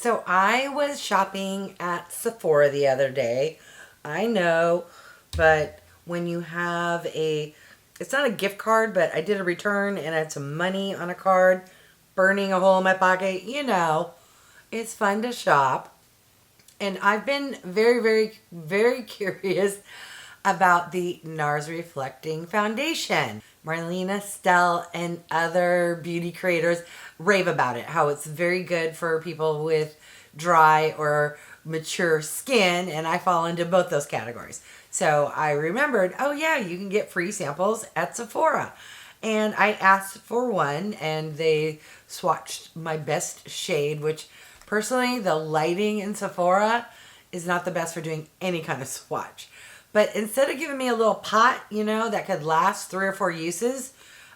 So I was shopping at Sephora the other day. I know, but when you have it's not a gift card, but I did a return and I had some money on a card, burning a hole in my pocket. It's fun to shop. And I've been very, very, very curious about the Nars Reflecting Foundation. Marlena Stell and other beauty creators rave about it, how it's very good for people with dry or mature skin, and I fall into both those categories. So I remembered, oh yeah, you can get free samples at Sephora. And I asked for one, and they swatched my best shade, which personally, the lighting in Sephora is not the best for doing any kind of swatch. But instead of giving me a little pot, that could last 3 or 4 uses,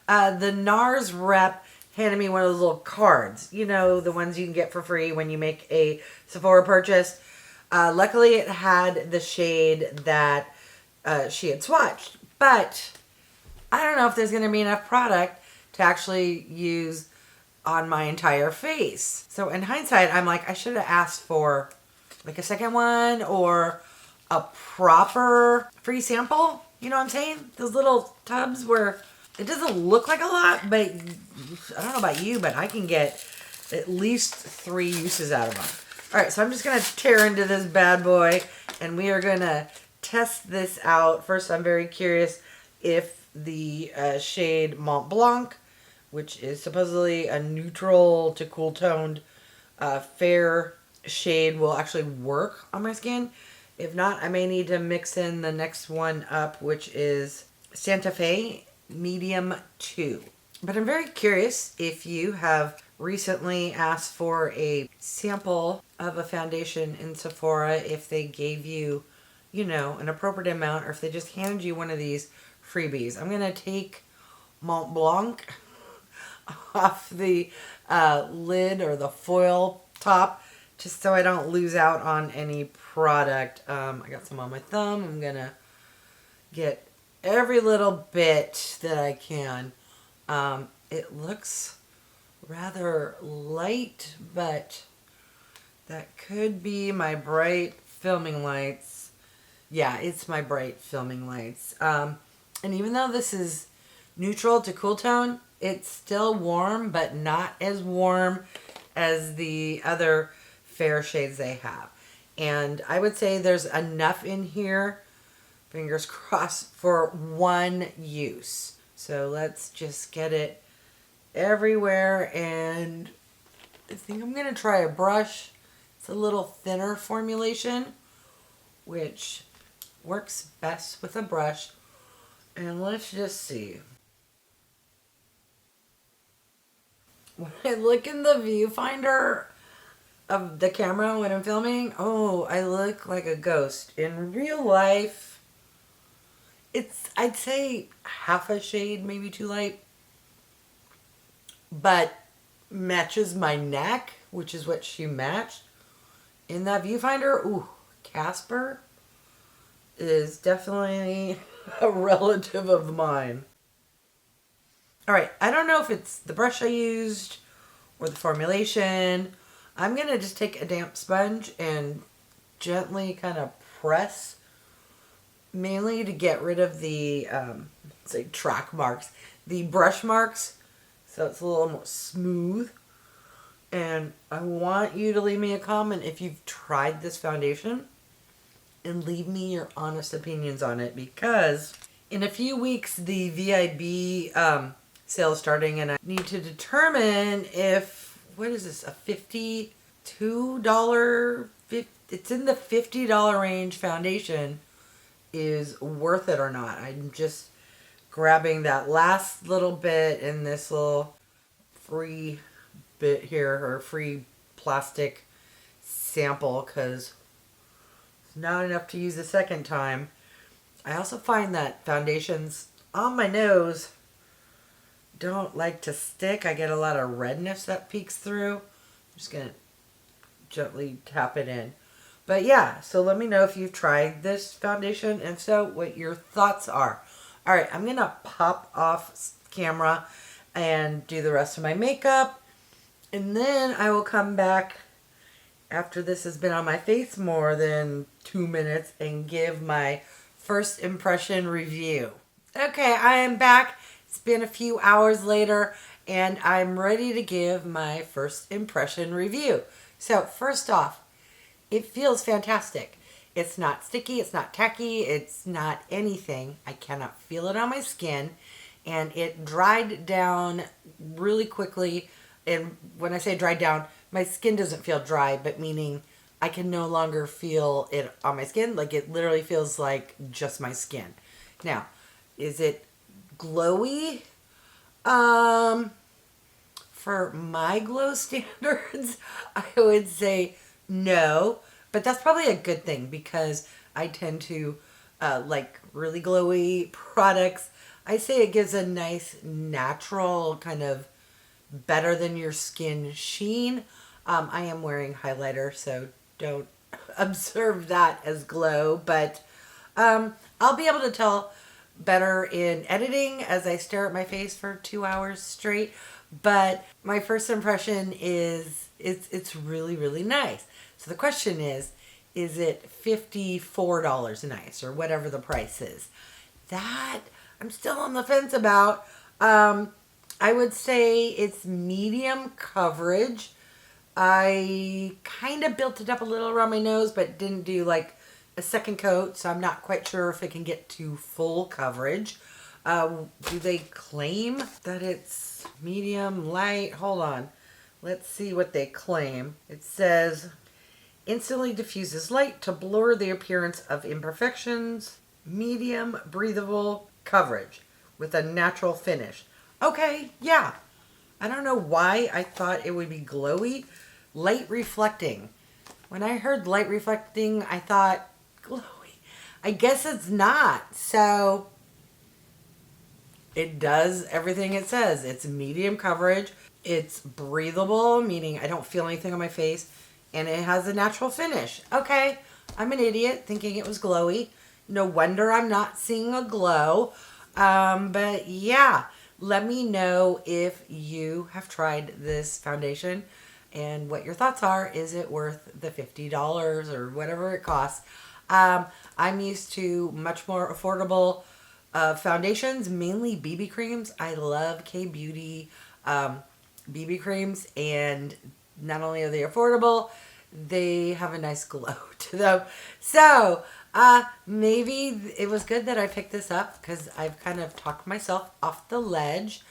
the NARS rep handed me one of those little cards. The ones you can get for free when you make a Sephora purchase. Luckily, it had the shade that she had swatched. But I don't know if there's going to be enough product to actually use on my entire face. So in hindsight, I'm like, I should have asked for like a second one or a proper free sample. You know what I'm saying? Those little tubs where it doesn't look like a lot, but I don't know about you, but I can get at least 3 uses out of them. All right, so I'm just going to tear into this bad boy, and we are going to test this out. First, I'm very curious if the shade Mont Blanc, which is supposedly a neutral to cool toned fair shade, will actually work on my skin. If not, I may need to mix in the next one up, which is Santa Fe Medium 2. But I'm very curious if you have recently asked for a sample of a foundation in Sephora, if they gave you, an appropriate amount, or if they just handed you one of these freebies. I'm going to take Mont Blanc off the lid or the foil top, just so I don't lose out on any product. I got some on my thumb. I'm going to get every little bit that I can. It looks rather light, but that could be my bright filming lights. Yeah, it's my bright filming lights. And even though this is neutral to cool tone, it's still warm, but not as warm as the other fair shades they have. And I would say there's enough in here, fingers crossed, for 1 use. So let's just get it everywhere. And I think I'm going to try a brush. It's a little thinner formulation, which works best with a brush. And let's just see. When I look in the viewfinder of the camera when I'm filming, I look like a ghost. In real life, it's, I'd say, half a shade, maybe too light, but matches my neck, which is what she matched. In that viewfinder, Casper is definitely a relative of mine. All right, I don't know if it's the brush I used or the formulation. I'm going to just take a damp sponge and gently kind of press, mainly to get rid of the, track marks, the brush marks, so it's a little more smooth. And I want you to leave me a comment if you've tried this foundation and leave me your honest opinions on it, because in a few weeks the VIB sale is starting, and I need to determine if, what is this, a $52, it's in the $50 range foundation is worth it or not. I'm just grabbing that last little bit in this little free bit here, or free plastic sample, because it's not enough to use the second time. I also find that foundations on my nose don't like to stick. I get a lot of redness that peeks through. I'm just going to gently tap it in. But yeah, so let me know if you've tried this foundation, and so what your thoughts are. All right, I'm going to pop off camera and do the rest of my makeup, and then I will come back after this has been on my face more than 2 minutes and give my first impression review. Okay, I am back. It's been a few hours later and I'm ready to give my first impression review. So first off, it feels fantastic. It's not sticky, it's not tacky, it's not anything. I cannot feel it on my skin, and it dried down really quickly. And when I say dried down, my skin doesn't feel dry, but meaning I can no longer feel it on my skin. Like, it literally feels like just my skin. Now, is it glowy? For my glow standards, I would say no, but that's probably a good thing because I tend to like really glowy products. I say it gives a nice natural kind of better than your skin sheen. I am wearing highlighter, so don't observe that as glow, but I'll be able to tell better in editing as I stare at my face for 2 hours straight. But my first impression is it's really, really nice. So the question is it $54 nice or whatever the price is? That I'm still on the fence about. I would say it's medium coverage. I kind of built it up a little around my nose, but didn't do like a second coat, so I'm not quite sure if it can get to full coverage. Do they claim that it's medium, light? Hold on. Let's see what they claim. It says, instantly diffuses light to blur the appearance of imperfections. Medium, breathable coverage with a natural finish. Okay, yeah. I don't know why I thought it would be glowy. Light reflecting. When I heard light reflecting, I thought glowy. I guess it's not. So it does everything it says. It's medium coverage. It's breathable, meaning I don't feel anything on my face. And it has a natural finish. Okay, I'm an idiot thinking it was glowy. No wonder I'm not seeing a glow. But yeah, let me know if you have tried this foundation and what your thoughts are. Is it worth the $50 or whatever it costs? I'm used to much more affordable foundations, mainly BB creams. I love K-Beauty BB creams, and not only are they affordable, they have a nice glow to them. So maybe it was good that I picked this up because I've kind of talked myself off the ledge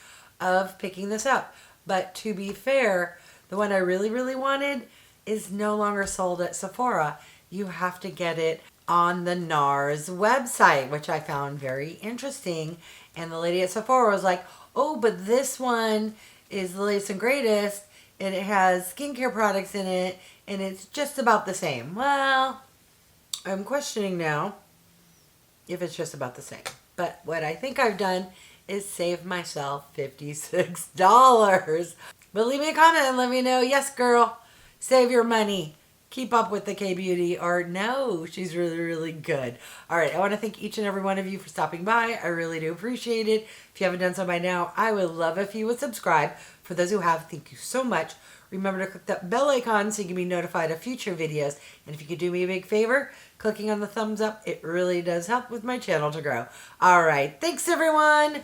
of picking this up. But to be fair, the one I really, really wanted is no longer sold at Sephora. You have to get it on the Nars website, which I found very interesting. And the lady at Sephora was like, oh, but this one is the latest and greatest, and it has skincare products in it, and it's just about the same. Well, I'm questioning now if it's just about the same. But what I think I've done is save myself $56. But leave me a comment and let me know, yes, girl, save your money. Keep up with the K-Beauty, or no, she's really, really good. All right, I want to thank each and every one of you for stopping by. I really do appreciate it. If you haven't done so by now, I would love if you would subscribe. For those who have, thank you so much. Remember to click that bell icon so you can be notified of future videos. And if you could do me a big favor, clicking on the thumbs up, it really does help with my channel to grow. All right, thanks everyone.